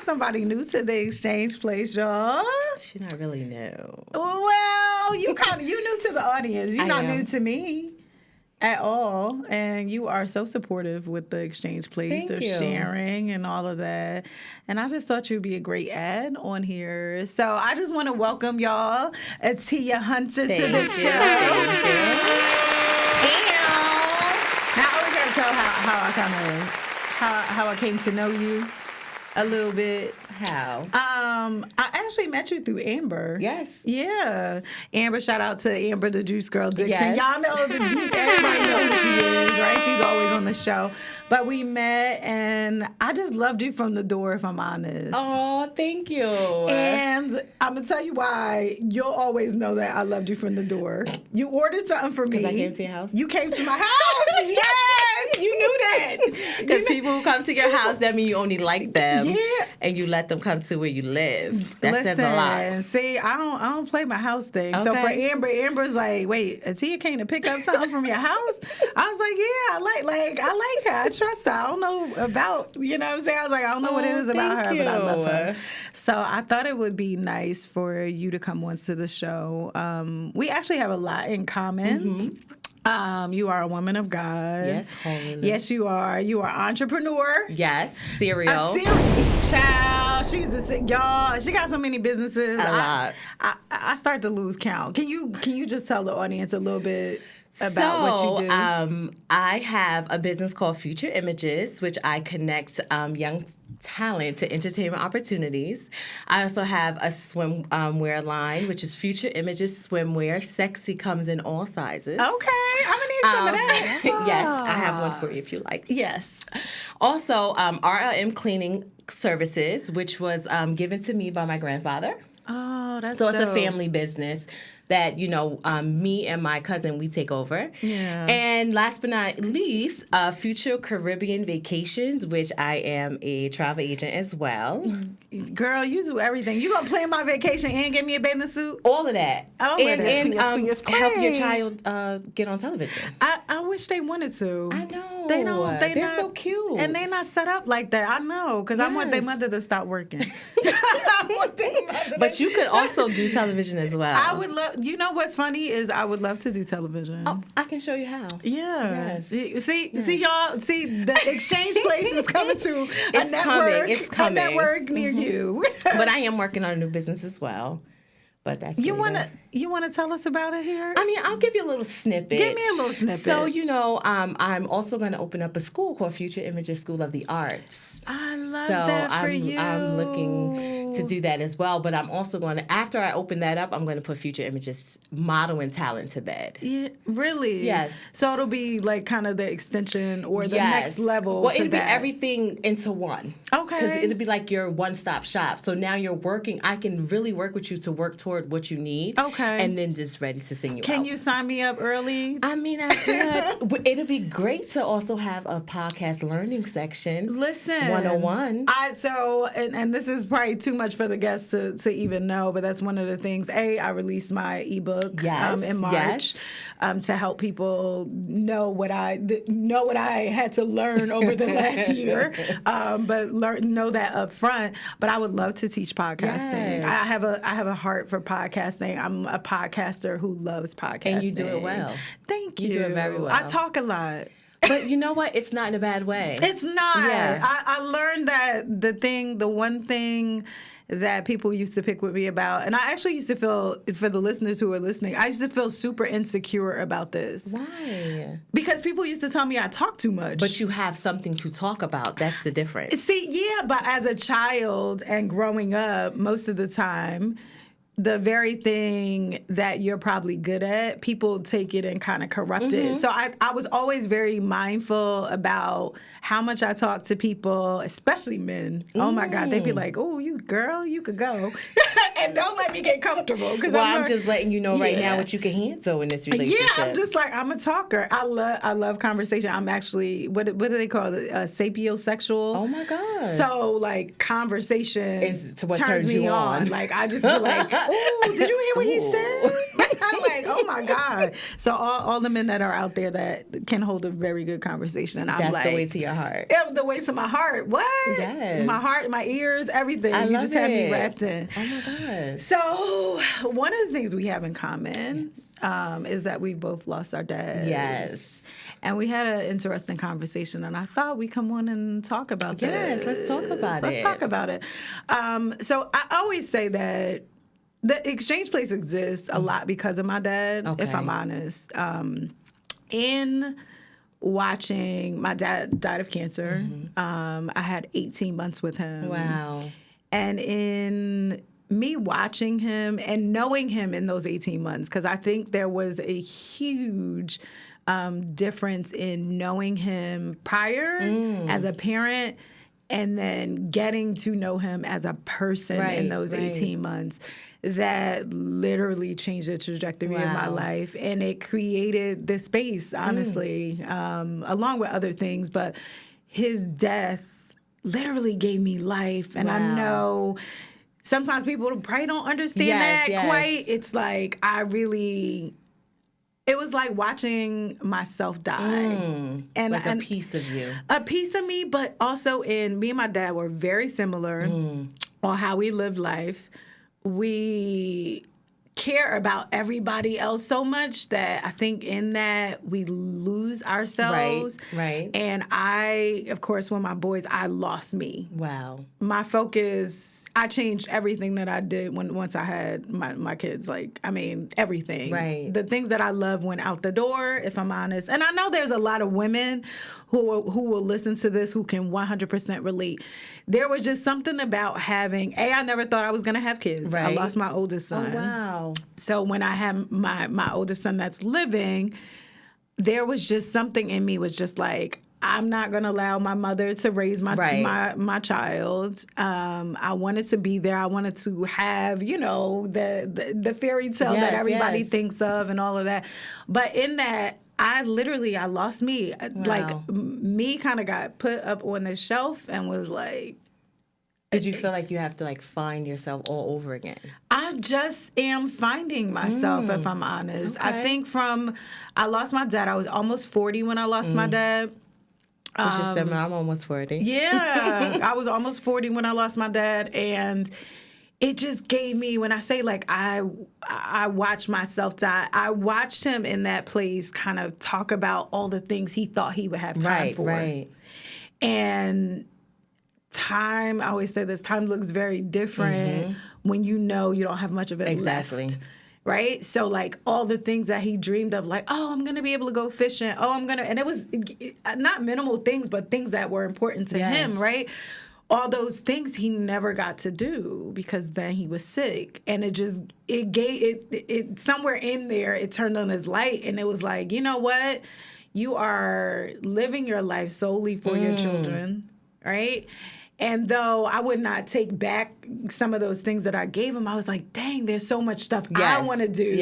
somebody new to the Exchange Place, y'all. She's not really new. Well, you new to the audience. You're not am. new to me at all, and you are so supportive with the Exchange Place. Thank you. Sharing and all of that. And I just thought you'd be a great ad on here. So I just want to welcome y'all, Tia Hunter, to the show. Thank you. Now I always gotta tell how I came to know you a little bit. How? I actually met you through Amber. Yes. Yeah. Amber, shout out to Amber, the Juice Girl Dixon. Yes. Y'all know, everybody knows who she is, right? She's always on the show. But we met, and I just loved you from the door, if I'm honest. Oh, thank you. And I'm going to tell you why. You'll always know that I loved you from the door. You ordered something for me. Because I came to your house? You came to my house. Yes. You knew that. Because people who come to your house, that mean you only like them. Yeah. And you let them come to where you live. That says a lot. See, I don't play my house thing. Okay. So for Amber's like, wait, Tia came to pick up something from your house? I was like, yeah, I like her. I trust her. I don't know about, you know what I'm saying? I was like, I don't know what it is about her, but I love her. So I thought it would be nice for you to come once to the show. We actually have a lot in common. Mm-hmm. You are a woman of God. Yes, holy. Yes, you are. You are entrepreneur. Yes, cereal. Child, y'all. She got so many businesses. A lot. I start to lose count. Can you just tell the audience a little bit about what you do? I have a business called Future Images, which I connect young talent to entertainment opportunities. I also have a swimwear line, which is Future Images Swimwear. Sexy comes in all sizes. Okay, I'm gonna need some of that. Yes, I have one for you if you like. Yes. Also, RLM Cleaning Services, which was given to me by my grandfather. Oh, that's so it's dope. a family business that, me and my cousin, we take over. Yeah. And last but not least, Future Caribbean Vacations, which I am a travel agent as well. Girl, you do everything. You gonna plan my vacation and give me a bathing suit? All of that. All and of that. Yes, help your child get on television. I wish they wanted to. I know. They don't. They're so cute. And they're not set up like that. I know, because I want their mother to stop working. I want their mother But you could also do television as well. I would love. You know what's funny is I would love to do television. Oh, I can show you how. Yeah. Yes. See, y'all. See, the Exchange Place is coming to a network. It's coming. A network near you. But I am working on a new business as well. But that's you wanna tell us about it here? I mean, I'll give you a little snippet. Give me a little snippet. So, I'm also going to open up a school called Future Images School of the Arts. I love that for you. I'm looking to do that as well. But I'm also going to, after I open that up, I'm going to put Future Images modeling talent to bed. Yeah, really? Yes. So it'll be like kind of the extension or the next level. Well, to it'll be that. everything into one. Okay. Because it'll be like your one-stop shop. So now you're working. I can really work with you to work toward what you need. Okay. And then just ready to sing you out. Can you sign me up early? I mean, I could. It'll be great to also have a podcast learning section. Listen. 101. And this is probably too much for the guests to even know, but that's one of the things. I released my ebook in March to help people know what I had to learn over the last year, but know that up front. But I would love to teach podcasting. Yes. I have a heart for podcasting. I'm a podcaster who loves podcasting. And you do it well. Thank you. You do it very well. I talk a lot. But you know what? It's not in a bad way. It's not. Yeah. I learned that the one thing that people used to pick with me about, and I actually used to feel, for the listeners who are listening, I used to feel super insecure about this. Why? Because people used to tell me I talk too much. But you have something to talk about. That's the difference. See, yeah, but as a child and growing up, most of the time, the very thing that you're probably good at, people take it and kind of corrupt it. So I was always very mindful about how much I talk to people, especially men. Oh my God, they'd be like, "Oh, you girl, you could go," and don't let me get comfortable because I'm just letting you know right now what you can handle in this relationship. Yeah, I'm just like, I'm a talker. I love conversation. I'm actually what do they call it? Sapiosexual. Oh my God. So like conversation is what turns me on. Like I just be like, "Oh, did you hear what he said?" I'm like, Oh my God. So all the men that are out there that can hold a very good conversation. And I'm That's like, the way to your heart. The way to my heart. What? Yes. My heart, my ears, everything. I You love just had me it. wrapped in. Oh my gosh. So one of the things we have in common is that we both lost our dads. Yes. And we had an interesting conversation, and I thought we'd come on and talk about this. Yes, let's talk about it. Let's talk about it. So I always say that the exchange place exists a lot because of my dad, if I'm honest. In watching, my dad died of cancer. I had 18 months with him. Wow. And in me watching him and knowing him in those 18 months, because I think there was a huge difference in knowing him prior as a parent and then getting to know him as a person in those 18 months. That literally changed the trajectory of my life. And it created this space, honestly, along with other things. But his death literally gave me life. And I know sometimes people probably don't understand that quite. It's like it was like watching myself die. And like a piece of you. A piece of me, but also me and my dad were very similar on how we lived life. We care about everybody else so much that I think in that we lose ourselves. Right. And of course, when my boys, I lost me. Wow. My focus, I changed everything that I did once I had my kids. Like, I mean, everything. Right. The things that I love went out the door, if I'm honest. And I know there's a lot of women who will listen to this who can 100% relate. There was just something about having, I never thought I was going to have kids. Right. I lost my oldest son. Oh, wow. So when I had my oldest son that's living, there was just something in me was just like, I'm not going to allow my mother to raise my child. I wanted to be there. I wanted to have, the fairy tale that everybody thinks of and all of that. But in that, I lost me. Wow. Like, me kind of got put up on the shelf and was like... Did you feel like you have to, like, find yourself all over again? I just am finding myself, if I'm honest. Okay. I think I lost my dad. I was almost 40 when I lost my dad. I'm almost 40. Yeah. I was almost 40 when I lost my dad. And it just gave me, when I say like I watched myself die, I watched him in that place kind of talk about all the things he thought he would have time for. Right. And time, I always say this, time looks very different when you know you don't have much of it left. Right? So, like, all the things that he dreamed of, like, I'm going to be able to go fishing. And it was not minimal things, but things that were important to him, right? All those things he never got to do because then he was sick. And it somewhere in there, it turned on his light. And it was like, you know what? You are living your life solely for your children, right? And though I would not take back some of those things that I gave him, I was like, dang, there's so much stuff I want to do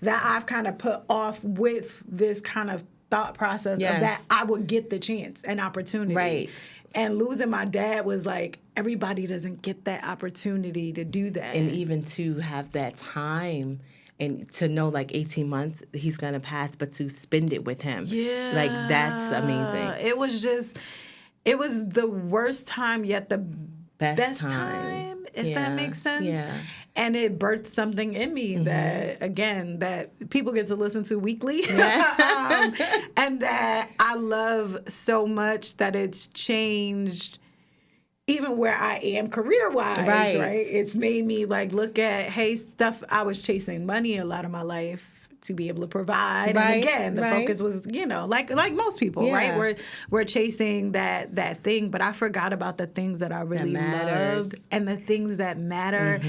that I've kind of put off with this kind of thought process of that I would get the chance and opportunity. Right. And losing my dad was like, everybody doesn't get that opportunity to do that. And even to have that time and to know, like, 18 months, he's going to pass, but to spend it with him. Yeah. Like, that's amazing. It was the worst time, yet the best time, if that makes sense. Yeah. And it birthed something in me that people get to listen to weekly. Yeah. And that I love so much that it's changed even where I am career-wise, right? It's made me, like, look at, stuff I was chasing money a lot of my life to be able to provide. Right, and again, the focus was, like most people, right? We're chasing that thing, but I forgot about the things that I really loved and the things that matter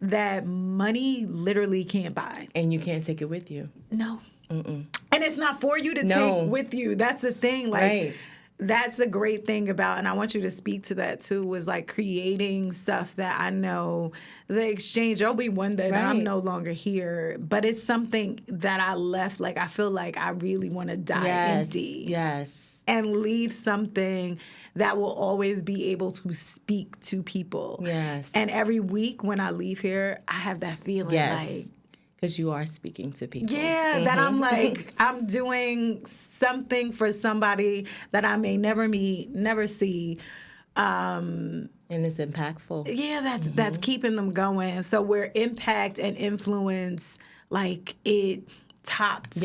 that money literally can't buy. And you can't take it with you. No. And it's not for you to take with you. That's the thing. Like, that's a great thing about, and I want you to speak to that too, was like creating stuff that I know the exchange, there'll be one day that I'm no longer here, but it's something that I left, like I feel like I really want to die empty. Yes. And leave something that will always be able to speak to people. Yes. And every week when I leave here, I have that feeling like, Because you are speaking to people. Yeah, that I'm like, I'm doing something for somebody that I may never meet, never see. And it's impactful. Yeah, that's keeping them going. So where impact and influence, like, it topped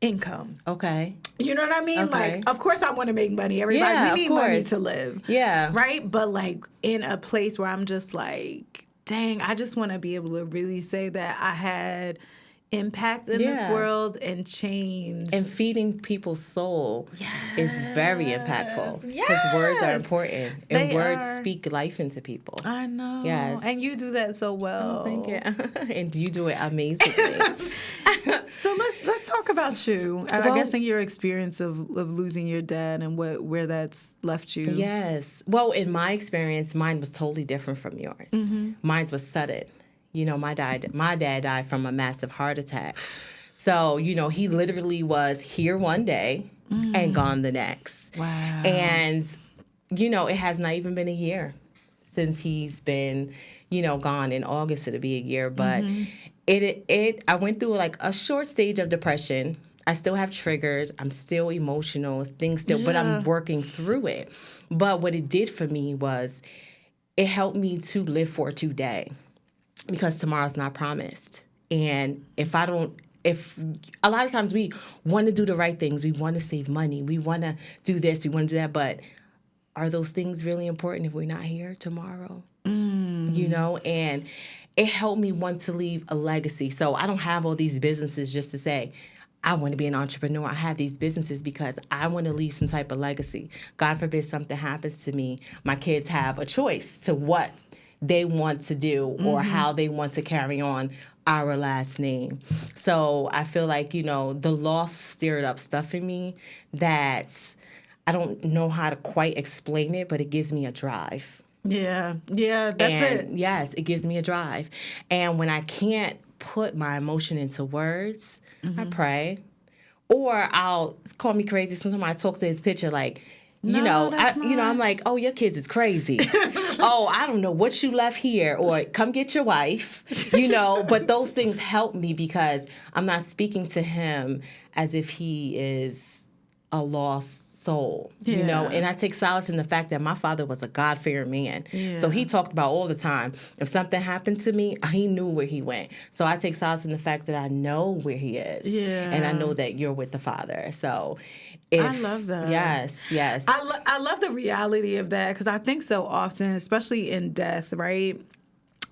income. Okay. You know what I mean? Okay. Like, of course I want to make money. Everybody, we need money to live. Yeah. Right? But, like, in a place where I'm just like, dang, I just want to be able to really say that I had impact in this world and change. And feeding people's soul is very impactful. Because words are important. And words speak life into people. I know. Yes. And you do that so well. Oh, thank you. And you do it amazingly. So let's talk about you. I guess in your experience of losing your dad and where that's left you. Yes. Well, in my experience, mine was totally different from yours. Mine was sudden. You know, my dad died from a massive heart attack. So, you know, he literally was here one day and gone the next. Wow. And, you know, it has not even been a year since he's been, you know, gone. In August it'll be a year. But I went through like a short stage of depression. I still have triggers. I'm still emotional. But I'm working through it. But what it did for me was it helped me to live for today. Because tomorrow's not promised. And if a lot of times we want to do the right things, we want to save money, we want to do this, we want to do that, but are those things really important if we're not here tomorrow? You know, and it helped me want to leave a legacy. So I don't have all these businesses just to say, I want to be an entrepreneur. I have these businesses because I want to leave some type of legacy. God forbid something happens to me. My kids have a choice to what they want to do or how they want to carry on our last name. So I feel like, you know, the loss stirred up stuff in me that I don't know how to quite explain it, but it gives me a drive. Yeah, that's it. Yes, it gives me a drive. And when I can't put my emotion into words, I pray. Or I'll call me crazy. Sometimes I talk to his picture like, I'm like, oh, your kids is crazy. Oh, I don't know what you left here, or come get your wife, you know. But those things help me because I'm not speaking to him as if he is a lost soul, you know. And I take solace in the fact that my father was a God-fearing man. Yeah. So he talked about all the time, if something happened to me, he knew where he went. So I take solace in the fact that I know where he is. Yeah. And I know that you're with the Father. So I love that. Yes. I love the reality of that because I think so often, especially in death, right?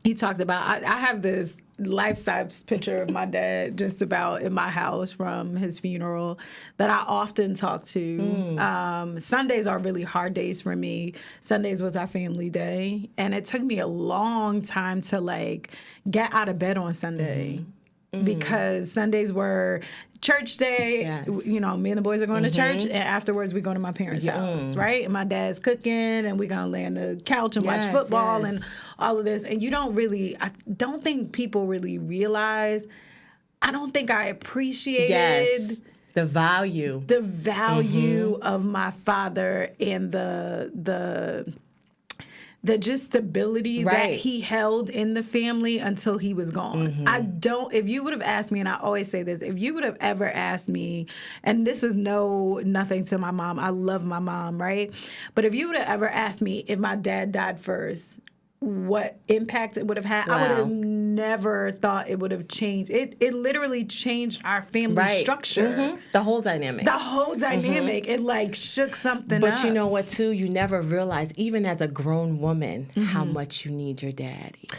He talked about, I have this life-size picture of my dad just about in my house from his funeral that I often talk to. Sundays are really hard days for me. Sundays was our family day. And it took me a long time to like get out of bed on Sunday. Because Sundays were church day. Yes. You know, me and the boys are going to church, and afterwards we go to my parents' house, right? And my dad's cooking, and we're going to lay on the couch and watch football and all of this. And I don't think people really realize, I don't think I appreciated the value of my father and the just stability that he held in the family until he was gone. If you would have asked me, and I always say this, if you would have ever asked me, and this is nothing to my mom, I love my mom, right? But if you would have ever asked me if my dad died first, what impact it would have had, I would have never thought it would have changed. It literally changed our family structure. The whole dynamic. It like shook something up. But you know what, too? You never realize, even as a grown woman, how much you need your daddy.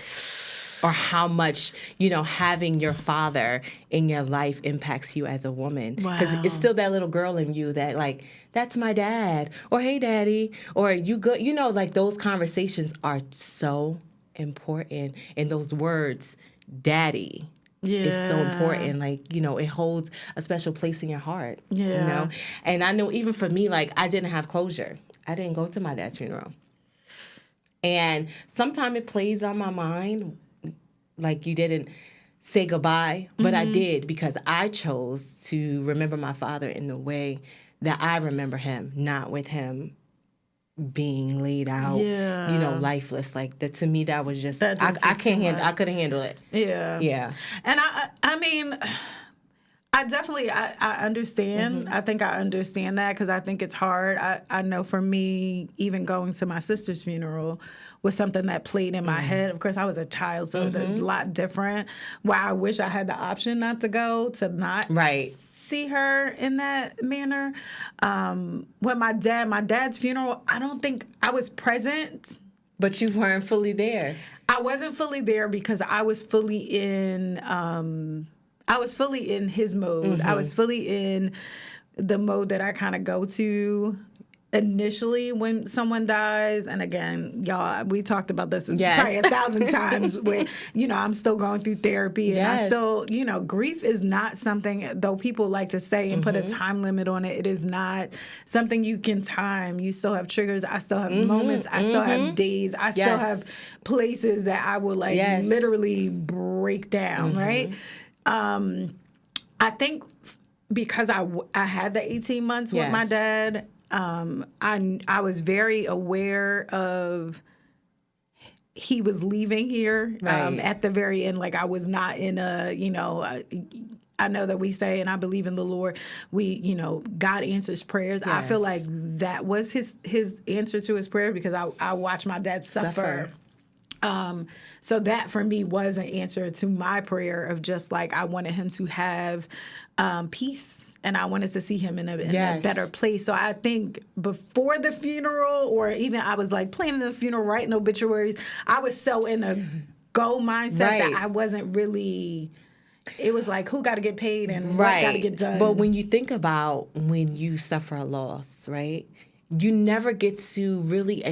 Or how much, you know, having your father in your life impacts you as a woman. Because it's still that little girl in you that, like, that's my dad. Or, hey, daddy. Or, you good? You know, like, those conversations are so important. And those words, daddy, is so important. Like, you know, it holds a special place in your heart. Yeah. You know? And I know even for me, like, I didn't have closure. I didn't go to my dad's funeral. And sometimes it plays on my mind, like you didn't say goodbye, but I did because I chose to remember my father in the way that I remember him, not with him being laid out, you know, lifeless. Like that to me, that was just I couldn't handle it. Yeah. And mean, I definitely, I understand. I think I understand that because I think it's hard. I know for me, even going to my sister's funeral was something that played in my head. Of course, I was a child, so it's a lot different. Where I wish I had the option not to go, to not see her in that manner. When my dad's funeral, I don't think I was present. But you weren't fully there. I wasn't fully there because I was fully in his mode. I was fully in the mode that I kind of go to initially when someone dies. And again, y'all, we talked about this probably 1,000 times where, I'm still going through therapy and I still, grief is not something, though people like to say and put a time limit on it, it is not something you can time. You still have triggers. I still have moments. I still have days. I still have places that I will literally break down, right? I think because I had the 18 months with my dad, I was very aware of he was leaving here at the very end. Like I was not in I know that we say, and I believe in the Lord, God answers prayers. Yes. I feel like that was his answer to his prayer because I watched my dad suffer. So that for me was an answer to my prayer of just like I wanted him to have peace and I wanted to see him in a better place. So I think before the funeral or even I was like planning the funeral, writing obituaries, I was so in a go mindset that I wasn't really... It was like, who got to get paid and what got to get done. But when you think about when you suffer a loss, right, you never get to really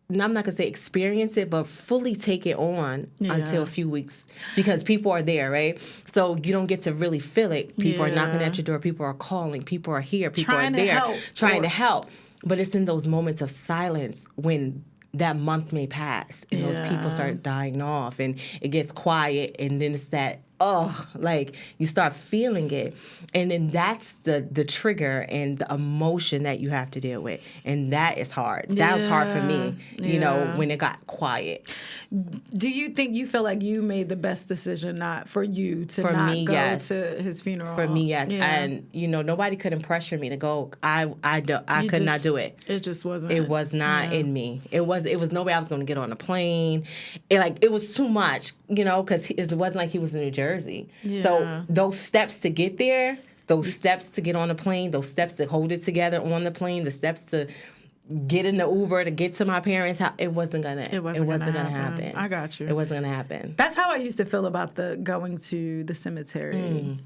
I'm not going to say experience it, but fully take it on until a few weeks because people are there, right? So you don't get to really feel it. People are knocking at your door. People are calling. People are here. People are there. Trying to help. But it's in those moments of silence when that month may pass and those people start dying off and it gets quiet and then it's that, you start feeling it. And then that's the trigger and the emotion that you have to deal with. And that is hard. That was hard for me, when it got quiet. Do you feel like you made the best decision not for you to not go to his funeral? For me, yes. Yeah. And, nobody couldn't pressure me to go. I could not do it. It just wasn't. It was not in me. It was no way I was going to get on a plane. It was too much, because it wasn't like he was in New Jersey. Yeah. So those steps to get there, those steps to get on a plane, those steps to hold it together on the plane, the steps to get in the Uber to get to my parents' house, it wasn't gonna happen. I got you. It wasn't gonna happen. That's how I used to feel about the going to the cemetery.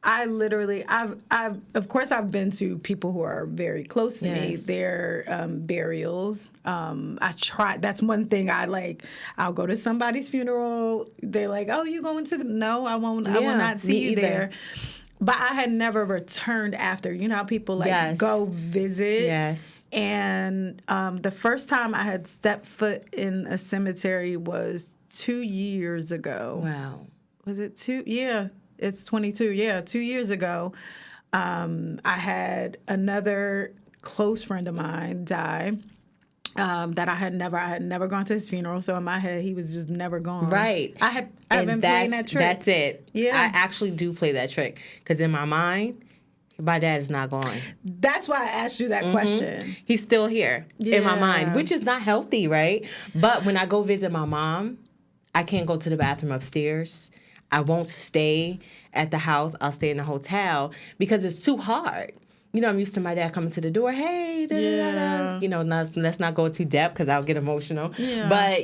I literally, of course, I've been to people who are very close to me, their burials. I try. That's one thing I like. I'll go to somebody's funeral. They're like, "Oh, you going to the?" No, I won't. I will not see you there. But I had never returned after. You know how people go visit. Yes. And the first time I had stepped foot in a cemetery was 2 years ago. Wow. Was it 2? Yeah. It's 22. Yeah, 2 years ago, I had another close friend of mine die. That I had never gone to his funeral. So in my head, he was just never gone. Right. I've been playing that trick. That's it. Yeah. I actually do play that trick because in my mind, my dad is not gone. That's why I asked you that question. He's still here in my mind, which is not healthy, right? But when I go visit my mom, I can't go to the bathroom upstairs. I won't stay at the house. I'll stay in the hotel because it's too hard. I'm used to my dad coming to the door. Hey, let's not go too depth because I'll get emotional. Yeah. But,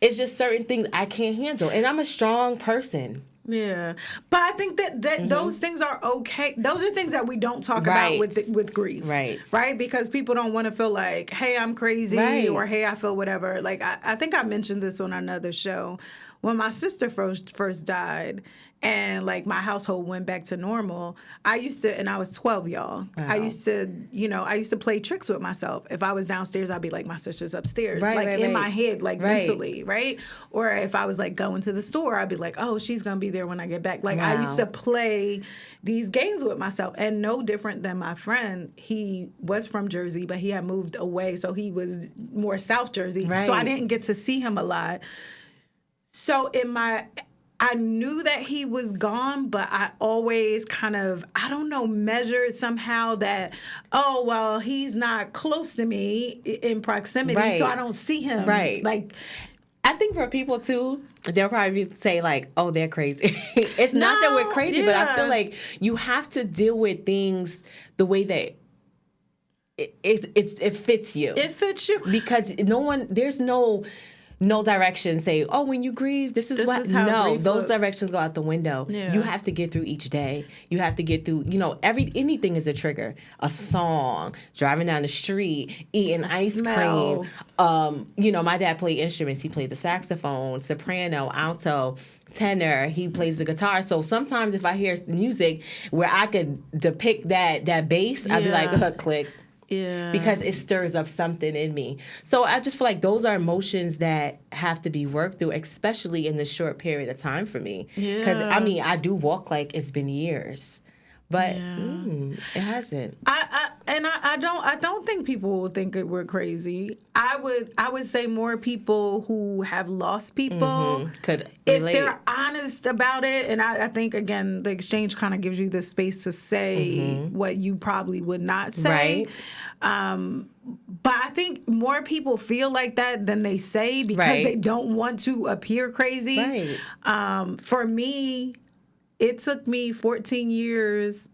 it's just certain things I can't handle. And I'm a strong person. Yeah. But I think that those things are okay. Those are things that we don't talk about with grief. Right. Right? Because people don't want to feel like, hey, I'm crazy or hey, I feel whatever. Like, I think I mentioned this on another show. When my sister first died and like my household went back to normal, I used to, and I was 12, y'all. Wow. I used to play tricks with myself. If I was downstairs, I'd be like, my sister's upstairs. In my head, mentally, right? Or if I was like going to the store, I'd be like, oh, she's going to be there when I get back. Like I used to play these games with myself, and no different than my friend. He was from Jersey, but he had moved away. So he was more South Jersey. Right. So I didn't get to see him a lot. So I knew that he was gone, but I always kind of, I don't know, measured somehow that, oh, well, he's not close to me in proximity, so I don't see him. Right. Like, I think for people too, they'll probably say like, "Oh, they're crazy." It's not that we're crazy, but I feel like you have to deal with things the way that it fits you. It fits you because there's no direction say, oh, when you grieve, this is what. How no, those looks. Directions go out the window. Yeah. You have to get through each day. You have to get through, anything is a trigger. A song, driving down the street, eating ice cream. My dad played instruments. He played the saxophone, soprano, alto, tenor. He plays the guitar. So sometimes if I hear music where I could depict that bass, I'd be like, click. Yeah. Because it stirs up something in me. So I just feel like those are emotions that have to be worked through, especially in this short period of time for me. Because, I do walk like it's been years. But it hasn't. I don't think people will think we're crazy. I would say more people who have lost people could if relate. they're honest about it. And I think again the exchange kind of gives you the space to say what you probably would not say. Right. But I think more people feel like that than they say because they don't want to appear crazy. Right. For me, it took me 14 years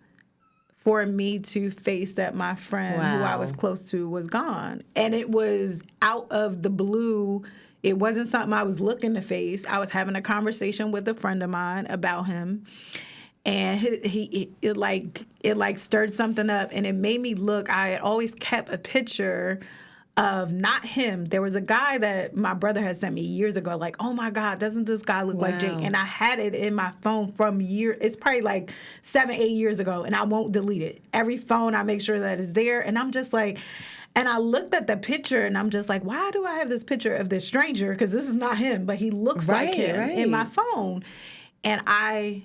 for me to face that my friend who I was close to was gone. And it was out of the blue. It wasn't something I was looking to face. I was having a conversation with a friend of mine about him. And it stirred something up, and it made me look. I had always kept a picture of not him. There was a guy that my brother had sent me years ago, like, oh my God, doesn't this guy look like Jake? And I had it in my phone from years. It's probably like 7-8 years ago, and I won't delete it. Every phone, I make sure that it's there, and I'm just like, and I looked at the picture, and I'm just like, why do I have this picture of this stranger? Because this is not him, but he looks like him in my phone. And I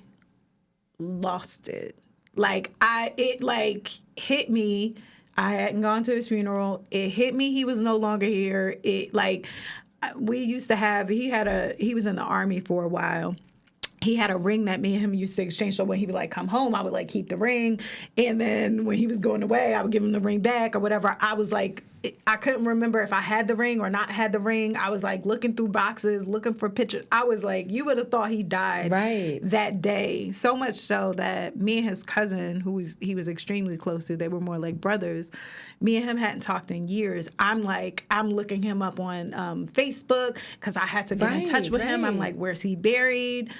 lost it. It hit me. I hadn't gone to his funeral. It hit me. He was no longer here. We used to have, he was in the Army for a while. He had a ring that me and him used to exchange. So when he would come home, I would keep the ring. And then when he was going away, I would give him the ring back or whatever. I was I couldn't remember if I had the ring or not had the ring. I was looking through boxes, looking for pictures. I was you would have thought he died that day. So much so that me and his cousin, he was extremely close to, they were more like brothers. Me and him hadn't talked in years. I'm looking him up on Facebook because I had to get in touch with him. I'm like, where's he buried?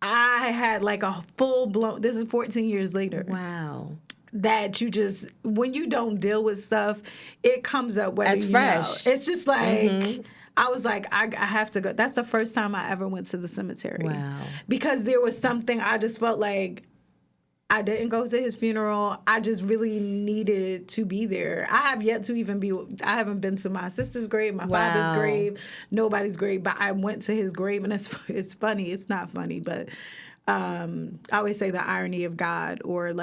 I had a full-blown, this is 14 years later. Wow. That you just, when you don't deal with stuff, it comes up whether As fresh. It's just I was I have to go. That's the first time I ever went to the cemetery. Wow. Because there was something, I just felt like I didn't go to his funeral. I just really needed to be there. I have yet to even I haven't been to my sister's grave, my father's grave, nobody's grave, but I went to his grave, and it's funny. It's not funny, but I always say the irony of God, or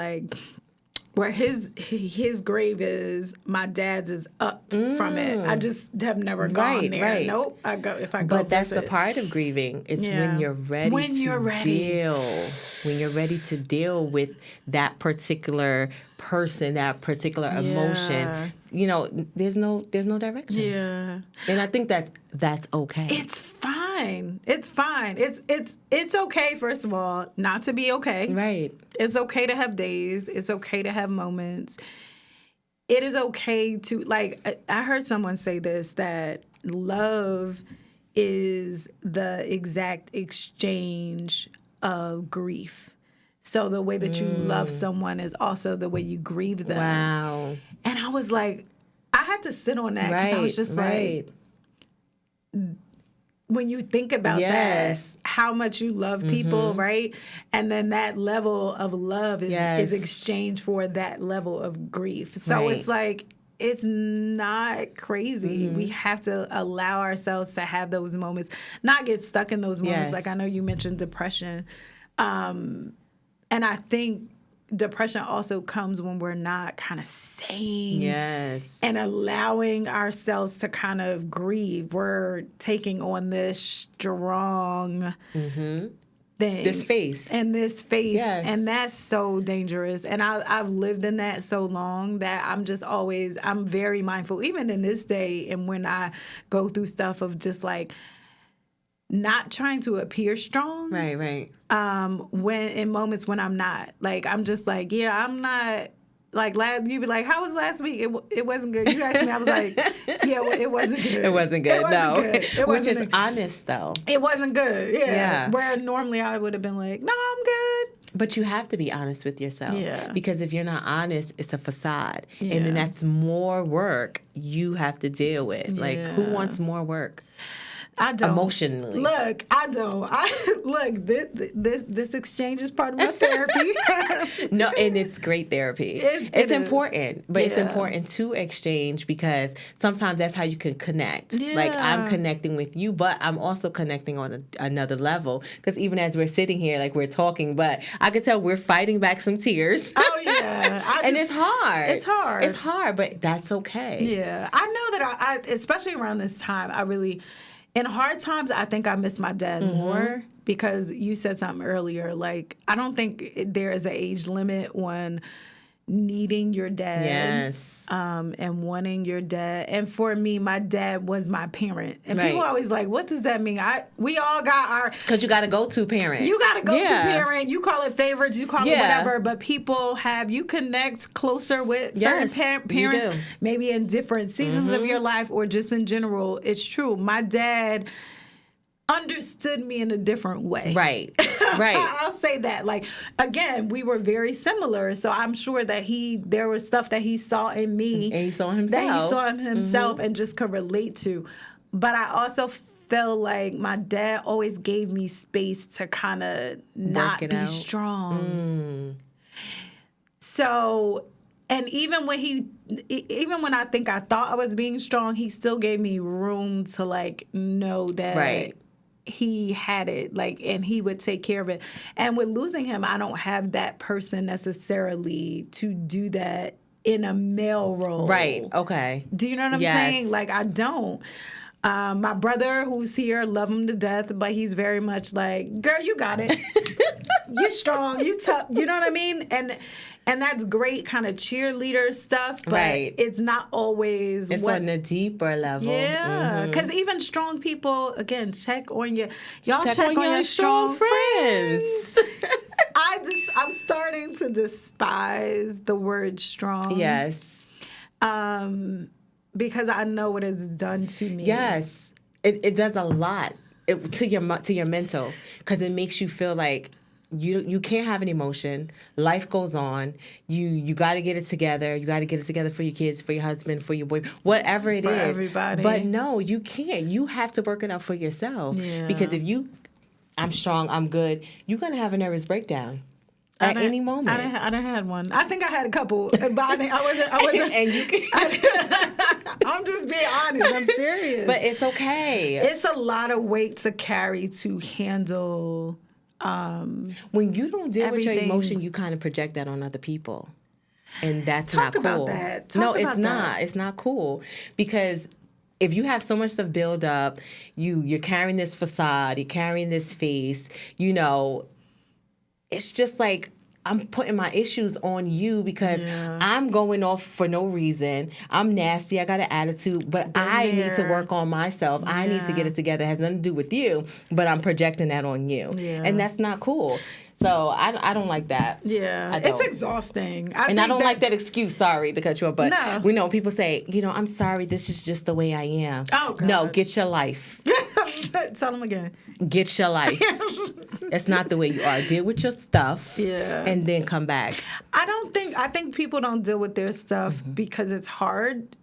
where his grave is, my dad's is up from it. I just have never gone there. Right. Nope. But that's a part of grieving. It's when you're ready when you're ready to deal with that particular person, that particular emotion. There's no directions. Yeah. And I think that's okay. It's fine. It's fine. It's okay, first of all, not to be okay. Right. It's okay to have days. It's okay to have moments. It is okay to, I heard someone say this, that love is the exact exchange of grief. So the way that you love someone is also the way you grieve them. Wow. And I was I had to sit on that because I was just when you think about that, how much you love people, right? And then that level of love is exchanged for that level of grief. So it's it's not crazy. We have to allow ourselves to have those moments, not get stuck in those moments. I know you mentioned depression. And I think depression also comes when we're not kind of sane and allowing ourselves to kind of grieve. We're taking on this strong thing. This face. And this face. Yes. And that's so dangerous. And I've lived in that so long that I'm very mindful, even in this day, and when I go through stuff of just like not trying to appear strong. Right. When in moments when I'm not. Like, I'm just like, yeah, I'm not. Like, you'd be like, how was last week? It wasn't good. You asked me, I was like, yeah, it wasn't good. It wasn't good, Which is good. honest, though. It wasn't good, yeah. Where normally I would have been like, no, I'm good. But you have to be honest with yourself. Yeah. Because if you're not honest, it's a facade. Yeah. And then that's more work you have to deal with. Yeah. Like, who wants more work? I don't. Emotionally. Look, I don't. This exchange is part of my therapy. No, and it's great therapy. It's important, but it's important to exchange because sometimes that's how you can connect. Yeah. Like, I'm connecting with you, but I'm also connecting on another level because even as we're sitting here, like we're talking, but I could tell we're fighting back some tears. Oh, yeah. And it's hard. It's hard. It's hard, but that's okay. Yeah. I know that I especially around this time, in hard times, I think I miss my dad more because you said something earlier. Like, I don't think there is an age limit on needing your dad. Yes. And wanting your dad. And for me, my dad was my parent. And people always like, what does that mean? We all got our... Because you got a go-to parent. You got a go-to parent. You call it favorites. You call it whatever. But people you connect closer with certain parents. Maybe in different seasons of your life or just in general. It's true. My dad understood me in a different way. Right. I'll say that. Like, again, we were very similar, so I'm sure that there was stuff that he saw in me. And he saw himself. That he saw in himself and just could relate to. But I also felt like my dad always gave me space to kind of not be strong. So... And even when I think I thought I was being strong, he still gave me room to like know that he had it, like, and he would take care of it. And with losing him, I don't have that person necessarily to do that in a male role. Right. Okay. Do you know what I'm saying? Like, I don't. My brother, who's here, love him to death, but he's very much like, girl, you got it. You're strong. You tough. You know what I mean? And that's great kind of cheerleader stuff, but it's not always it's on a deeper level. Yeah, because even strong people, again, check on your strong friends. I'm starting to despise the word strong. Yes. Because I know what it's done to me. Yes. It does a lot to your mental because it makes you feel like you can't have an emotion. Life goes on. You got to get it together. You got to get it together for your kids, for your husband, for your boy, whatever it is. For everybody. But no, you can't. You have to work it out for yourself. Yeah. Because if I'm strong, I'm good, you're going to have a nervous breakdown at any moment. I done had one. I think I had a couple, but I wasn't. And you can. I'm just being honest. I'm serious. But it's okay. It's a lot of weight to carry to handle. When you don't deal with your emotion, you kind of project that on other people, and that's not cool. Talk about that. It's not. It's not cool because if you have so much stuff build up, you're carrying this facade, you're carrying this face. You know, it's just like I'm putting my issues on you because I'm going off for no reason. I'm nasty. I got an attitude, but I need to work on myself. Yeah. I need to get it together. It has nothing to do with you, but I'm projecting that on you. Yeah. And that's not cool. So I don't like that. Yeah. It's exhausting. I don't like that excuse, sorry to cut you off, but we know people say, I'm sorry, this is just the way I am. Oh, God. No, get your life. Tell them again. Get your life. That's not the way you are. Deal with your stuff and then come back. I think people don't deal with their stuff because it's hard.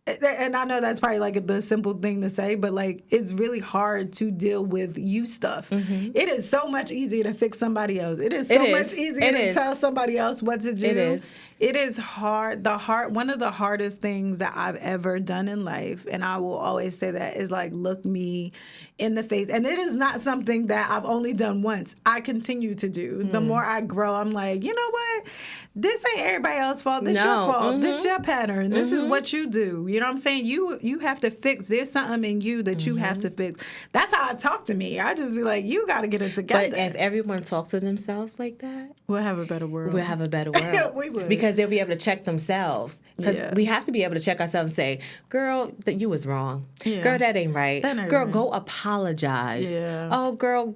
And I know that's probably like the simple thing to say, but like it's really hard to deal with you stuff. It is so much easier to fix somebody else. It is so much easier to tell somebody else what to do. It is hard. One of the hardest things that I've ever done in life, and I will always say that, is like look me in the face. And it is not something that I've only done once. I continue to do. The more I grow, I'm like, you know what? This ain't everybody else's fault. This your fault. This your pattern. This is what you do. You know what I'm saying? You have to fix. There's something in you that you have to fix. That's how I talk to me. I just be like, you got to get it together. But if everyone talks to themselves like that, we'll have a better world. We'll have a better world. We would. Because they'll be able to check themselves. Because we have to be able to check ourselves and say, girl, that you was wrong. Yeah. Girl, that ain't right. Girl, go apologize. Yeah. Oh, girl,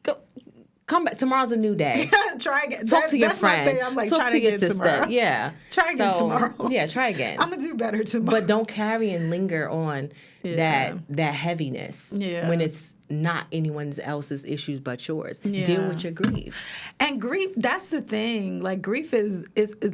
go. Come back. Tomorrow's a new day. Try again. Talk to your friend. My thing. I'm like, talk try to again your sister. Tomorrow. Yeah. Try again tomorrow. Yeah, try again. I'm going to do better tomorrow. But don't carry and linger on that heaviness when it's not anyone else's issues but yours. Deal with your grief. And grief, that's the thing. Like, grief is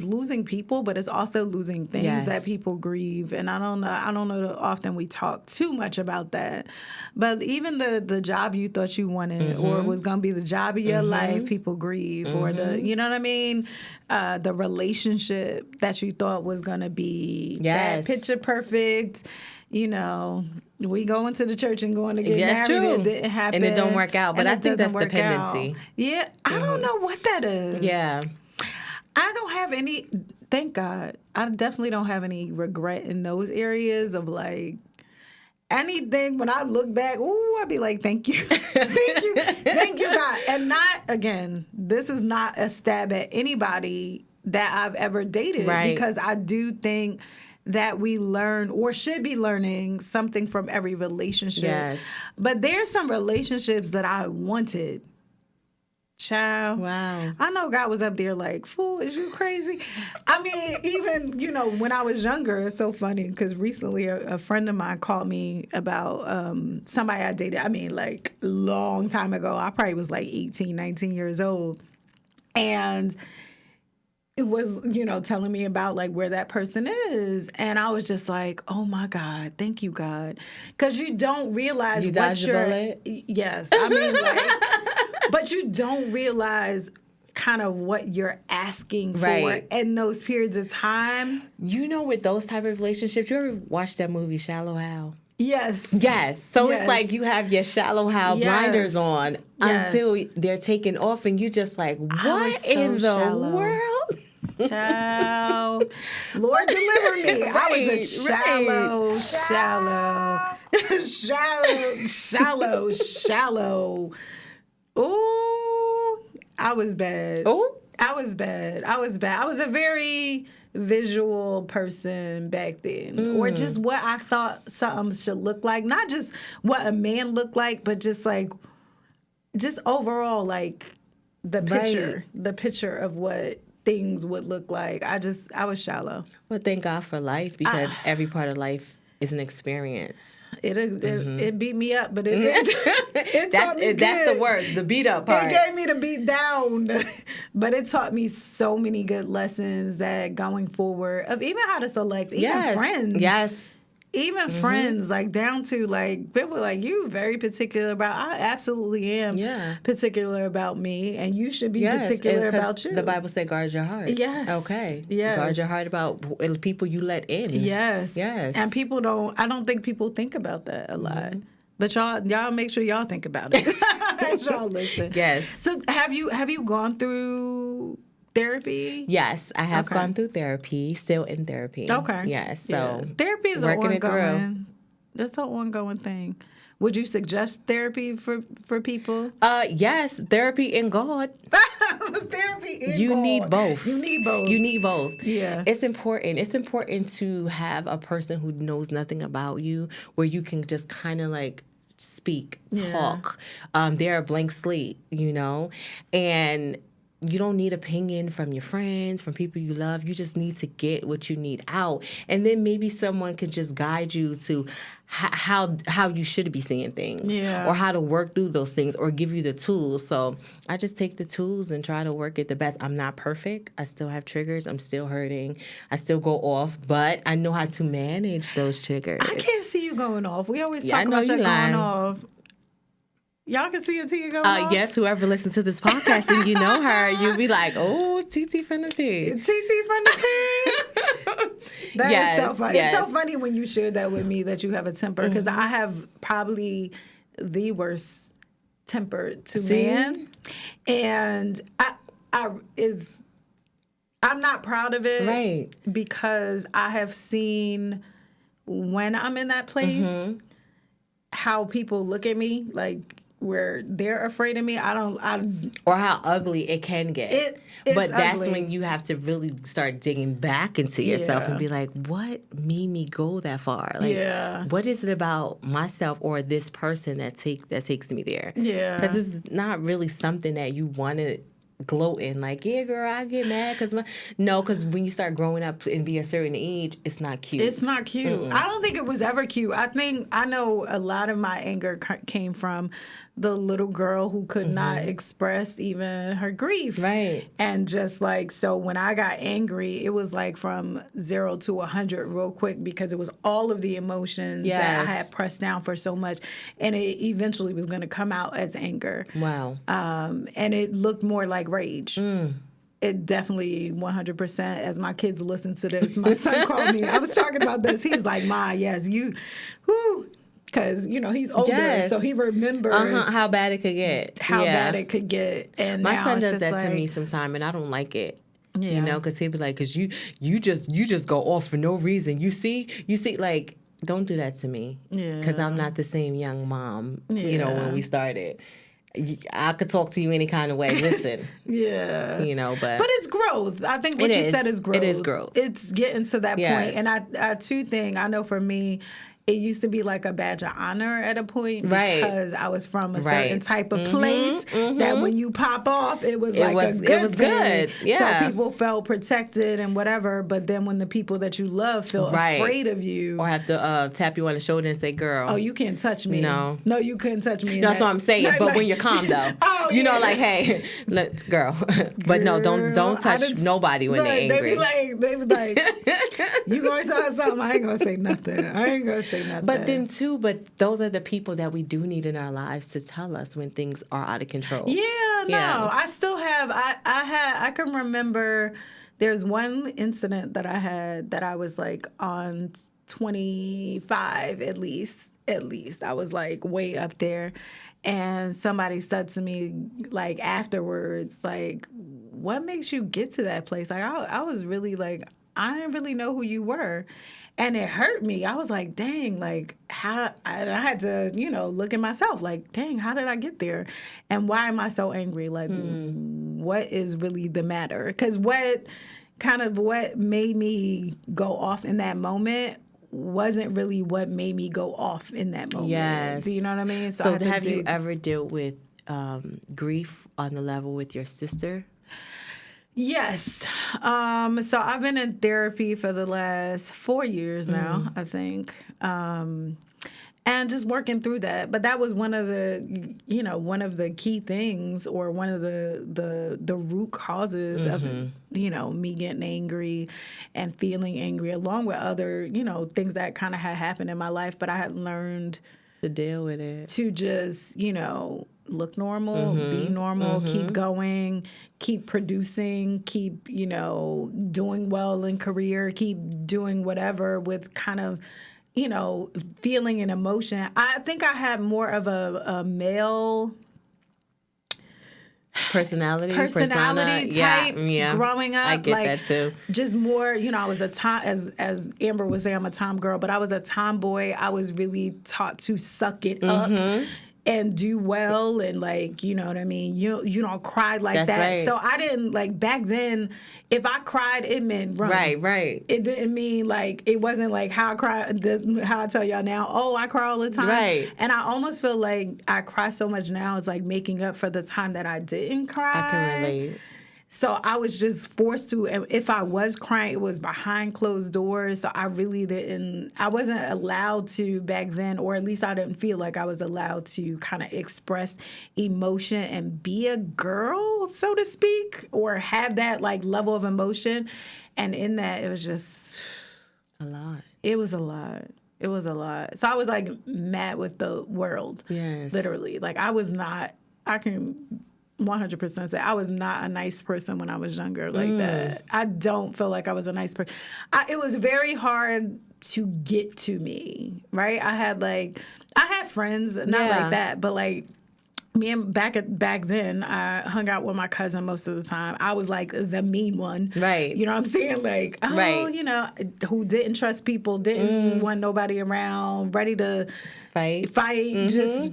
losing people, but it's also losing things that people grieve. And I don't know that often we talk too much about that. But even the job you thought you wanted or was going to be the job of your life, people grieve. Or you know what I mean? The relationship that you thought was going to be that picture perfect. You know, we go into the church and going to get married. True. It didn't happen. And it don't work out. But I think that's dependency. Yeah. I don't know what that is. Yeah. I don't have any, thank God, I definitely don't have any regret in those areas of like anything. When I look back, I'd be like, thank you. Thank you, God. And not, again, this is not a stab at anybody that I've ever dated. Right. Because I do think that we learn or should be learning something from every relationship. Yes. But there's some relationships that I wanted. Child. Wow. I know God was up there like, fool, is you crazy? I mean, even, when I was younger, it's so funny because recently a friend of mine called me about somebody I dated. I mean, like, long time ago. I probably was like 18, 19 years old. And it was, telling me about like where that person is. And I was just like, oh my God, thank you, God. Because you don't realize you dodged the bullet? Yes. I mean, like, but you don't realize kind of what you're asking for in those periods of time. With those type of relationships, you ever watch that movie Shallow Hal? Yes. So it's like you have your Shallow Hal blinders on until they're taken off and you just like, what in the world? Child, Lord deliver me. I was a shallow. Ooh, I was bad. I was bad. I was a very visual person back then, or just what I thought something should look like. Not just what a man looked like, but just overall, like the picture of what things would look like. I was shallow. Well, thank God for life, because every part of life is an experience. It beat me up, but it taught me good. That's the worst, the beat up part. It gave me the beat down, but it taught me so many good lessons that going forward, of even how to select even friends. Yes. Even friends, like down to like people like you very particular about. I absolutely am particular about me, and you should be particular about you. The Bible said, guard your heart. Yes. Okay. Yes. Guard your heart about people you let in. Yes. Yes. And people don't. I don't think people think about that a lot. But y'all make sure y'all think about it as y'all listen. Yes. So have you gone through therapy? Yes, I have gone through therapy, still in therapy. Okay. Yes. So therapy is that's an ongoing thing. Would you suggest therapy for people? Yes, therapy and God. Therapy and you God. Need both. You need both. You need both. Yeah. It's important. It's important to have a person who knows nothing about you, where you can just kind of like speak, talk. They're a blank slate, and you don't need opinion from your friends, from people you love. You just need to get what you need out. And then maybe someone can just guide you to how you should be seeing things, or how to work through those things, or give you the tools. So I just take the tools and try to work it the best. I'm not perfect. I still have triggers. I'm still hurting. I still go off, but I know how to manage those triggers. I can't see you going off. We always talk about you going off. Y'all can see a Tia going on? Yes, whoever listens to this podcast and you know her, you'll be like, oh, TT from the P. TT from the P. That is so funny. Yes. It's so funny when you share that with me that you have a temper, because I have probably the worst temper to man. And I'm not proud of it. Right. Because I have seen when I'm in that place how people look at me, like, where they're afraid of me. Or how ugly it can get. But that's ugly. When you have to really start digging baback into yourself and be like, what made me go that far? Like, what is it about myself or this person that takes me there? Yeah. Because it's not really something that you want to gloat in. Like, yeah, girl, I get mad because when you start growing up and be a certain age, it's not cute. It's not cute. I don't think it was ever cute. I know a lot of my anger came from the little girl who could not express even her grief. Right. And just like, so when I got angry, it was like from 0 to 100 real quick, because it was all of the emotions that I had pressed down for so much. And it eventually was going to come out as anger. Wow. And it looked more like rage. It definitely 100%. As my kids listen to this, my son called me. I was talking about this. He was like, Ma, yes, you, whoo. Because, he's older, so he remembers how bad it could get. How bad it could get. And my son does that to me sometime, and I don't like it. Yeah. Because he'd be like, because you just go off for no reason. You see, like, don't do that to me. Because I'm not the same young mom, when we started. I could talk to you any kind of way. Listen. But it's growth. I think what you said is growth. It is growth. It's getting to that point. And I too think, I know for me, it used to be like a badge of honor at a point, because I was from a certain type of place that when you pop off, it was a good thing. It was good. Yeah. So people felt protected and whatever, but then when the people that you love feel afraid of you. Or have to tap you on the shoulder and say, girl. Oh, you can't touch me. No, you couldn't touch me. No, that's what I'm saying. But when you're calm, though. Like, hey, girl. But no, don't touch nobody when they're angry. They be like, you going to tell us something? I ain't going to say nothing. But then too, those are the people that we do need in our lives to tell us when things are out of control. I still have. I can remember. There's one incident that I had that I was like on 25 at least. I was like way up there, and somebody said to me like afterwards, like, what makes you get to that place? Like I was really like, I didn't really know who you were. And it hurt me. I was like, dang, like, how? I had to, look at myself, like, dang, how did I get there? And why am I so angry? Like, what is really the matter? Because what made me go off in that moment wasn't really what made me go off in that moment. Yes. Do you know what I mean? So have you ever dealt with grief on the level with your sister? Yes. So I've been in therapy for the last 4 years now, I think. And just working through that. But that was one of the key things, or one of the root causes of, me getting angry and feeling angry, along with other, things that kind of had happened in my life. But I had learned to deal with it. To just, look normal, be normal, keep going, keep producing, keep, doing well in career, keep doing whatever with kind of, feeling and emotion. I think I had more of a male personality type growing up. I get that too. Just more, I was as Amber was saying, I'm a tom girl, but I was a tomboy. I was really taught to suck it up and do well, and like, you know what I mean? You don't cry like That's that. Right. So I didn't, like, back then, if I cried, it meant run. Right. It didn't mean, like, it wasn't like how I tell y'all now, oh, I cry all the time. Right. And I almost feel like I cry so much now, it's like making up for the time that I didn't cry. I can relate. So I was just forced to, and if I was crying, it was behind closed doors. So I wasn't allowed to back then, or at least I didn't feel like I was allowed to kind of express emotion and be a girl, so to speak, or have that like level of emotion. And in that, it was just a lot. It was a lot. It was a lot. So I was like mad with the world. Yes. Literally. Like I can 100% say I was not a nice person when I was younger like that. I don't feel like I was a nice person. It was very hard to get to me, right? I had friends, not like that, but like me and back then, I hung out with my cousin most of the time. I was like the mean one. Right. You know what I'm saying? Like, who didn't trust people, didn't want nobody around, ready to fight,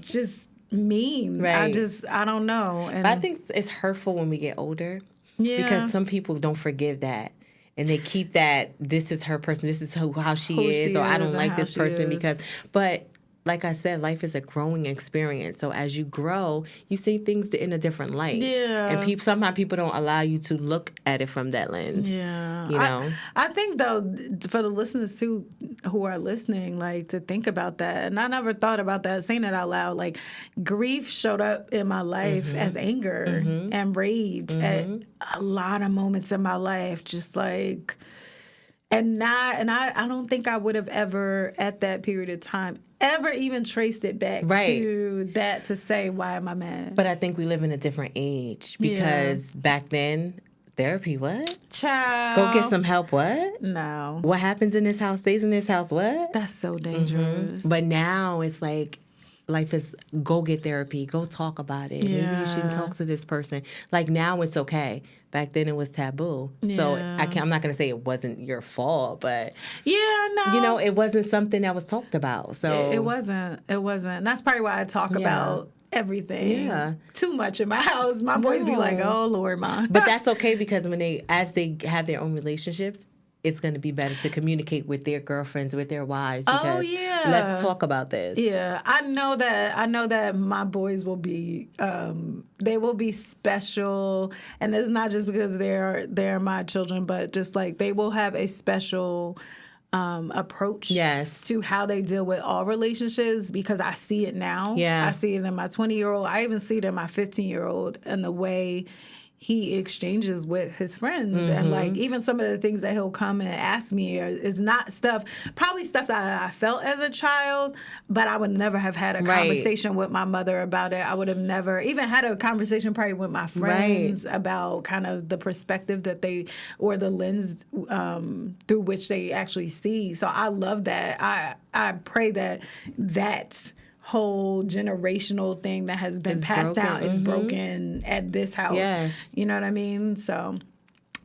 just mean. Right. I don't know. And I think it's hurtful when we get older. Yeah. Because some people don't forgive that. And they keep that, this is her person, this is how she is, or I don't like this person but like I said, life is a growing experience. So as you grow, you see things in a different light. Yeah. And sometimes people don't allow you to look at it from that lens. Yeah. You know? I think, though, for the listeners, too, who are listening, like, to think about that. And I never thought about that, saying it out loud. Like, grief showed up in my life as anger and rage at a lot of moments in my life. Just like... And I don't think I would have ever, at that period of time, ever even traced it back to that to say, why am I mad? But I think we live in a different age because back then, therapy, what? Child. Go get some help, what? No. What happens in this house stays in this house, what? That's so dangerous. But now it's like, life is go get therapy, go talk about it. Yeah. Maybe you shouldn't talk to this person. Like now it's okay. Back then it was taboo. Yeah. So I'm not going to say it wasn't your fault, but no. It wasn't something that was talked about. So it wasn't. And that's probably why I talk about everything too much in my house. My boys be like, "Oh Lord, Mom." But that's okay because as they have their own relationships, it's going to be better to communicate with their girlfriends, with their wives. Because let's talk about this. Yeah, I know that my boys will be, they will be special, and it's not just because they're my children, but just like they will have a special approach to how they deal with all relationships because I see it now. Yeah, I see it in my 20-year-old. I even see it in my 15-year-old and the way he exchanges with his friends and like even some of the things that he'll come and ask me is not probably stuff that I felt as a child, but I would never have had a conversation with my mother about it. I would have never even had a conversation probably with my friends about kind of the perspective that they or the lens through which they actually see. So I love that. I pray that whole generational thing that has been passed down is broken at this house. Yes. You know what I mean? So,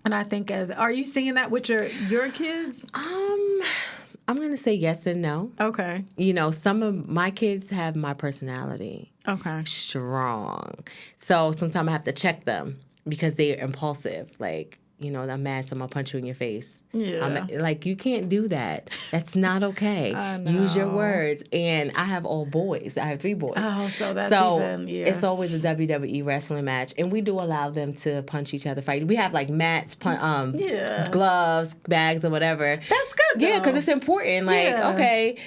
and I think are you seeing that with your kids? I'm going to say yes and no. Okay. Some of my kids have my personality. Okay. Strong. So sometimes I have to check them because they're impulsive. Like, I'm mad, so I'm going to punch you in your face. Yeah. Like, you can't do that. That's not okay. Use your words. And I have all boys. I have 3 boys. Oh, so that's even, it's always a WWE wrestling match. And we do allow them to punch each other, fight. We have, like, mats, gloves, bags, or whatever. That's good, though. Yeah, because it's important. Like, okay,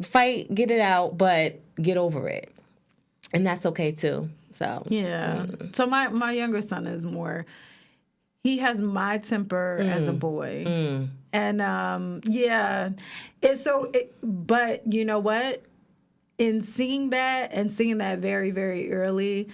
fight, get it out, but get over it. And that's okay, too. So. Yeah. So my younger son is more... He has my temper as a boy. And, but you know what? In seeing that very, very early,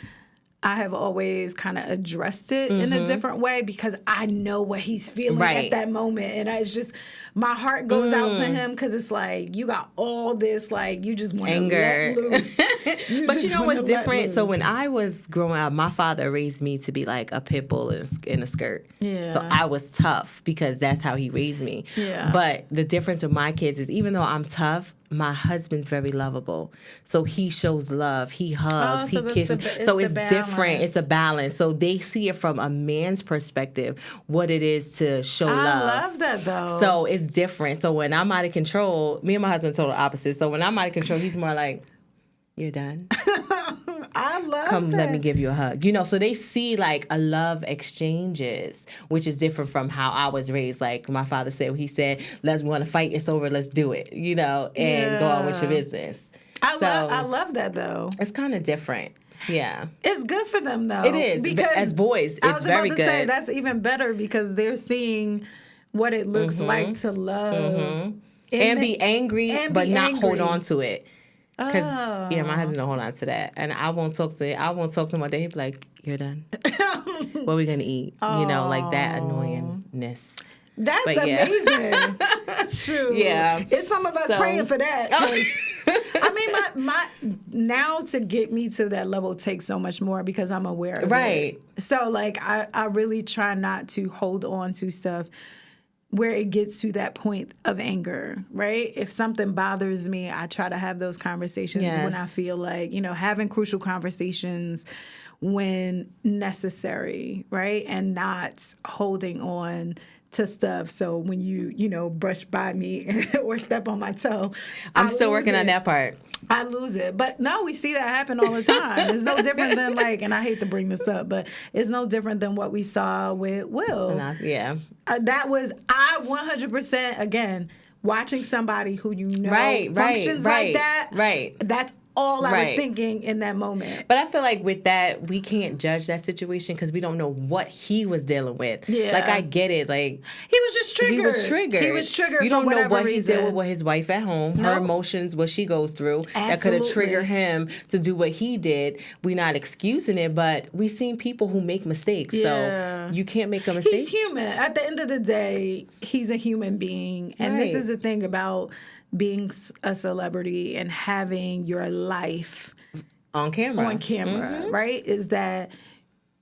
I have always kind of addressed it in a different way because I know what he's feeling at that moment. And it's just, my heart goes out to him because it's like, you got all this, like, you just want to let loose. But you know what's different? So when I was growing up, my father raised me to be like a pit bull in a skirt. Yeah. So I was tough because that's how he raised me. Yeah. But the difference with my kids is even though I'm tough, my husband's very lovable. So he shows love. He hugs. He kisses. So it's different. It's a balance. So they see it from a man's perspective, what it is to show love. I love that, though. So it's different. So when I'm out of control, me and my husband are total opposite. So when I'm out of control, he's more like, you're done. I love Come, that. let me give you a hug. So they see like a love exchanges, which is different from how I was raised. Like my father said, he said, let's want to fight, it's over, let's do it, and go on with your business. I love that, though. It's kind of different. Yeah. It's good for them, though. It is. Because as boys, it's very good. I was about to say, that's even better because they're seeing what it looks like to love and be angry, but not hold on to it. Because my husband don't hold on to that, and I won't talk to him one day. He'd be like, "You're done. What are we gonna eat?" Like that annoyingness. That's amazing. True. Yeah. It's some of us praying for that. I mean, my now to get me to that level takes so much more because I'm aware of it. So like I really try not to hold on to stuff where it gets to that point of anger, right? If something bothers me, I try to have those conversations when I feel like, having crucial conversations when necessary, right? And not holding on to stuff. So when you brush by me or step on my toe, I'm still working on that part. I lose it. But no, we see that happen all the time. It's no different than and I hate to bring this up, but it's no different than what we saw with Will. That was, I 100%, again, watching somebody who functions like that. Right. That's all I was thinking in that moment. But I feel like with that, we can't judge that situation because we don't know what he was dealing with. Yeah. Like, I get it. Like, he was just triggered. He was triggered. You don't know what he did with his wife at home, her emotions, what she goes through. Absolutely. That could have triggered him to do what he did. We're not excusing it, but we've seen people who make mistakes. Yeah. So you can't make a mistake. He's human. At the end of the day, he's a human being. And this is the thing about being a celebrity and having your life on camera, right? Is that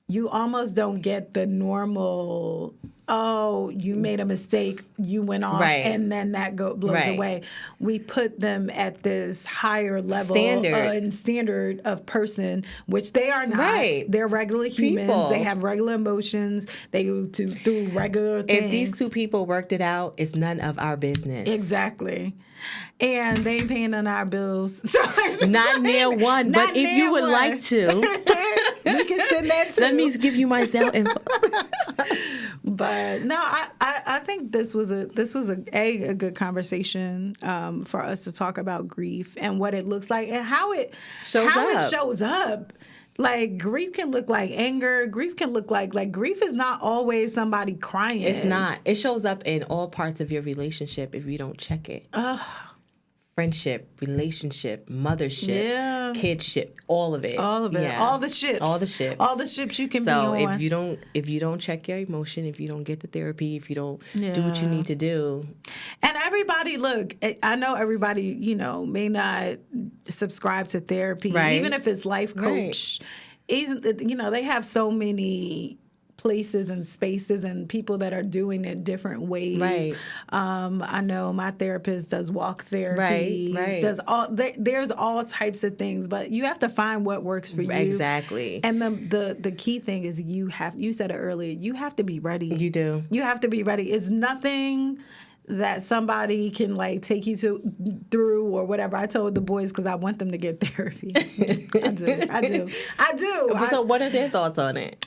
you almost don't get the normal, you made a mistake, you went off, and then that blows away. We put them at this higher level standard of person, which they are not. They're regular humans. People. They have regular emotions. They go through regular things. If these two people worked it out, it's none of our business. Exactly. And they ain't paying on our bills. Not near one. But if you would like to, we can send that too. Let me give you my Zelle info. But no, I think this was a good conversation for us to talk about grief and what it looks like and how it shows up. Like, grief can look like anger. Grief can look like grief is not always somebody crying. It's not. It shows up in all parts of your relationship if you don't check it. Friendship, relationship, mothership, kidship, all of it. All of it. Yeah. All the ships. All the ships. All the ships you can be on. So if you don't check your emotion, if you don't get the therapy, if you don't do what you need to do. And everybody, look, I know everybody, may not subscribe to therapy, even if it's life coach. They have so many places and spaces and people that are doing it different ways. I know my therapist does walk therapy. Does there's all types of things, but you have to find what works for you. Exactly. And the key thing is you said it earlier, you have to be ready. You do. You have to be ready. It's nothing that somebody can take you through or whatever. I told the boys because I want them to get therapy. I do. So what are their thoughts on it?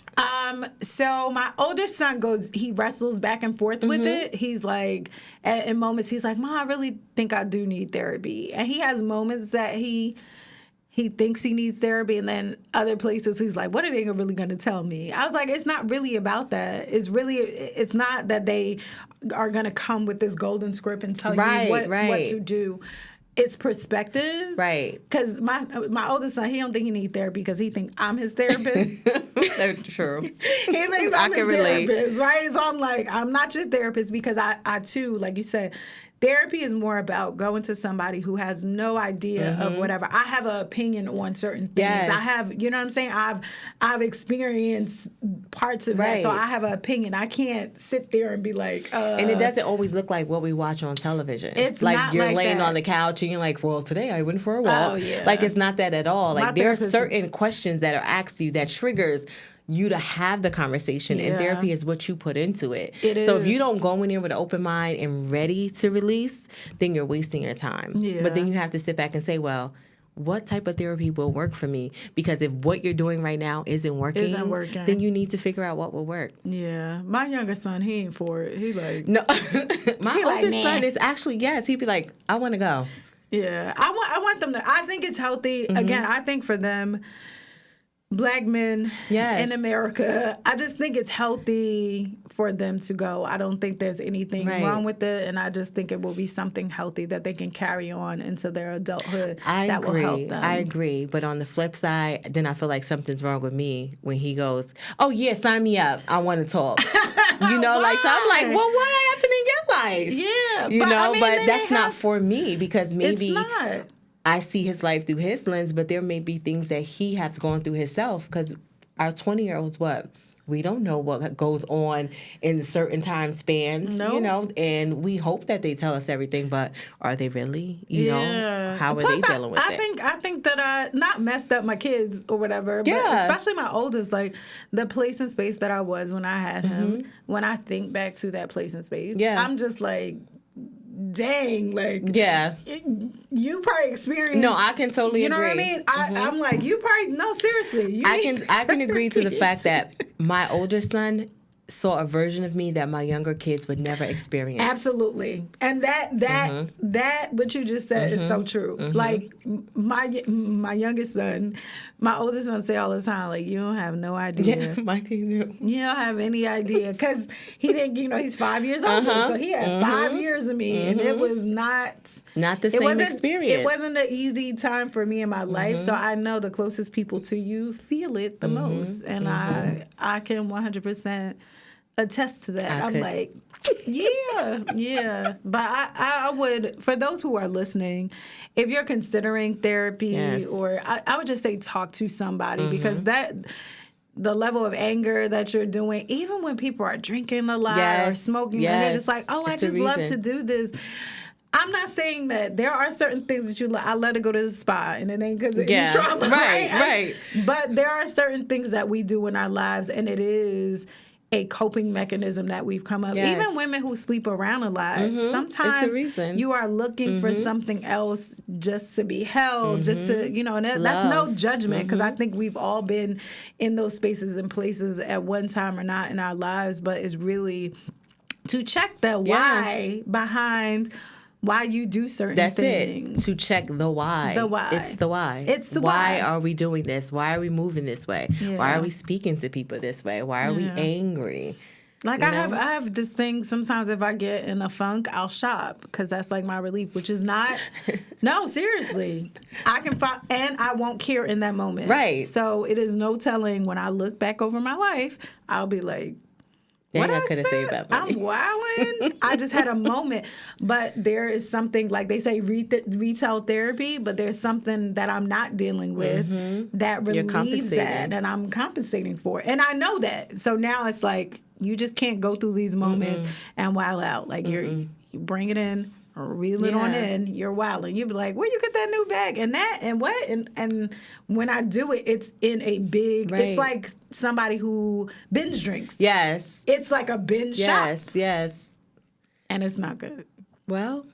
So my older son he wrestles back and forth with it. He's like, in moments, he's like, Mom, I really think I do need therapy. And he has moments that he thinks he needs therapy, and then other places he's like, what are they really going to tell me? I was like, it's not really about that. It's not that they are going to come with this golden script and tell you what to do. It's perspective. Right. Because my oldest son, he don't think he needs therapy because he thinks I'm his therapist. That's true. He thinks I'm his therapist, right? So I'm like, I'm not your therapist because I too, like you said, therapy is more about going to somebody who has no idea of whatever. I have an opinion on certain things. Yes. I have, you know what I'm saying? I've experienced parts of that, so I have an opinion. I can't sit there and be like, And it doesn't always look like what we watch on television. It's like not you're like laying that. on the couch and you're like, well, today I went for a walk. Oh, yeah. Like, it's not that at all. Like, there are certain questions that are asked you that triggers you to have the conversation, and therapy is what you put into it. So if you don't go in there with an open mind and ready to release, then you're wasting your time. Yeah. But then you have to sit back and say, well, what type of therapy will work for me? Because if what you're doing right now isn't working, then you need to figure out what will work. Yeah. My younger son, he ain't for it. He like... No. My oldest son is actually, yes, he'd be like, I want to go. Yeah. I want them to... I think it's healthy. Again, I think for them... Black men Yes. in America, I just think it's healthy for them to go. I don't think there's anything wrong with it, and I just think it will be something healthy that they can carry on into their adulthood that will help them. I agree. But on the flip side, then I feel like something's wrong with me when he goes, "Oh yeah, sign me up. I want to talk." You know, like, so I'm like, well, what happened in your life? Yeah, you know, but that's not for me, because maybe it's not. I see his life through his lens, but there may be things that he has gone through himself, because our 20-year-olds, we don't know what goes on in certain time spans, you know, and we hope that they tell us everything, but are they really, you know, how are they dealing with it? I think that I not messed up my kids or whatever, but especially my oldest, like the place and space that I was when I had him, when I think back to that place and space, I'm just like, dang, like, you probably experienced. No, I can totally agree. You know what I mean? I'm like, you probably, no, seriously. I can agree to the fact that my older son saw a version of me that my younger kids would never experience. Absolutely. And that what you just said is so true. Like my youngest son, my oldest son say all the time, like, you don't have no idea. Yeah, my kids do. You don't have any idea. Because he didn't, you know, he's 5 years older. So he had 5 years of me. And it was not the same experience. It wasn't an easy time for me in my life. So I know the closest people to you feel it the most. And I can 100% attest to that. I'm like, yeah. But I would, for those who are listening, if you're considering therapy, or I would just say talk to somebody, because the level of anger that you're doing, even when people are drinking a lot or smoking, and they're just like, oh, I just love to do this. I'm not saying that there are certain things that I let it go to the spa, and it ain't because of any trauma. Right. But there are certain things that we do in our lives, and it is a coping mechanism that we've come up. Even women who sleep around a lot, sometimes you are looking for something else just to be held, just to, you know, and that's no judgment, because I think we've all been in those spaces and places at one time or not in our lives, but it's really to check the why behind why you do certain things. That's it. To check the why. The why. It's the why. It's the why. Why are we doing this? Why are we moving this way? Yeah. Why are we speaking to people this way? Why are we angry? Like, I have this thing, sometimes if I get in a funk, I'll shop, because that's like my relief, which is not, no, seriously. I can find, and I won't care in that moment. Right. So it is no telling, when I look back over my life, I'll be like, what I could have saved that money. I'm wilding. I just had a moment. But there is something, like they say, retail therapy, but there's something that I'm not dealing with that relieves that, and I'm compensating for it. And I know that. So now it's like, you just can't go through these moments and wild out. Like, you bring it in, reel it on in, you're wilding. You'd be like, where you get that new bag? And that, and what? And when I do it, it's in a big, it's like somebody who binge drinks. Yes. It's like a binge shot. Yes. And it's not good. Well,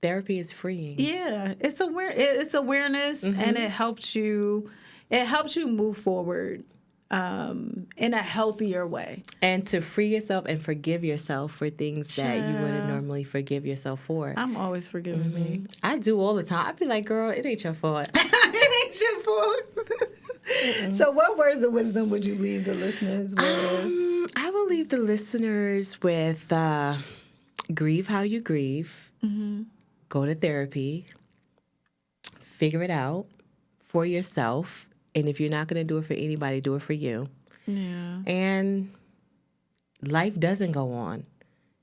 therapy is freeing. Yeah. It's awareness, and it helps you move forward in a healthier way. And to free yourself and forgive yourself for things that you wouldn't normally forgive yourself for. I'm always forgiving me. I do all the time. I be like, girl, it ain't your fault. It ain't your fault. So what words of wisdom would you leave the listeners with? I will leave the listeners with grieve how you grieve. Go to therapy. Figure it out for yourself. And if you're not going to do it for anybody, do it for you. Yeah. And life doesn't go on,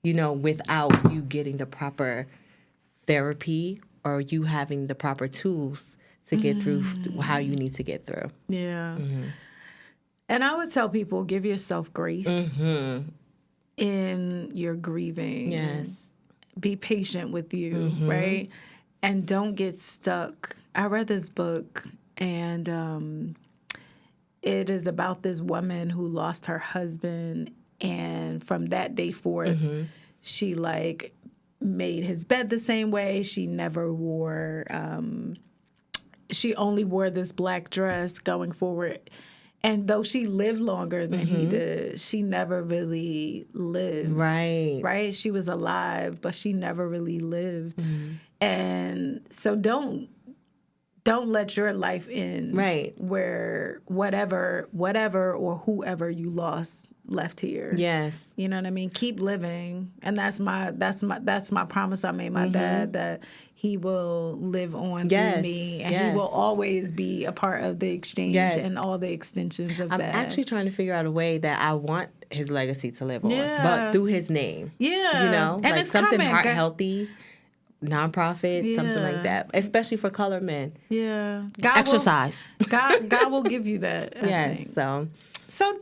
without you getting the proper therapy or you having the proper tools to get through how you need to get through. Yeah. And I would tell people, give yourself grace in your grieving. Yes. Be patient with you, right? And don't get stuck. I read this book, and it is about this woman who lost her husband, and from that day forth, she made his bed the same way. She never wore, she only wore this black dress going forward. And though she lived longer than he did, she never really lived. Right? She was alive, but she never really lived. And so don't don't let your life end where whatever or whoever you lost left here. Yes. You know what I mean? Keep living. And that's my promise I made my dad, that he will live on through me, and he will always be a part of the exchange and all the extensions of that. I'm actually trying to figure out a way that I want his legacy to live on, but through his name. Yeah. You know? And like it's something coming. healthy. Nonprofit, something like that, especially for colored men. Yeah, exercise. God will give you that. I think. So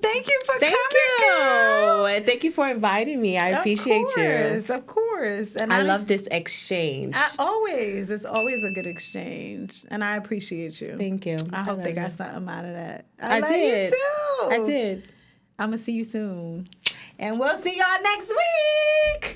thank you for coming, girl. And thank you for inviting me. I appreciate you. Of course. And I love this exchange. It's always a good exchange, and I appreciate you. Thank you. I hope they got something out of that. I love did. You too. I did. I'm gonna see you soon, and we'll see y'all next week.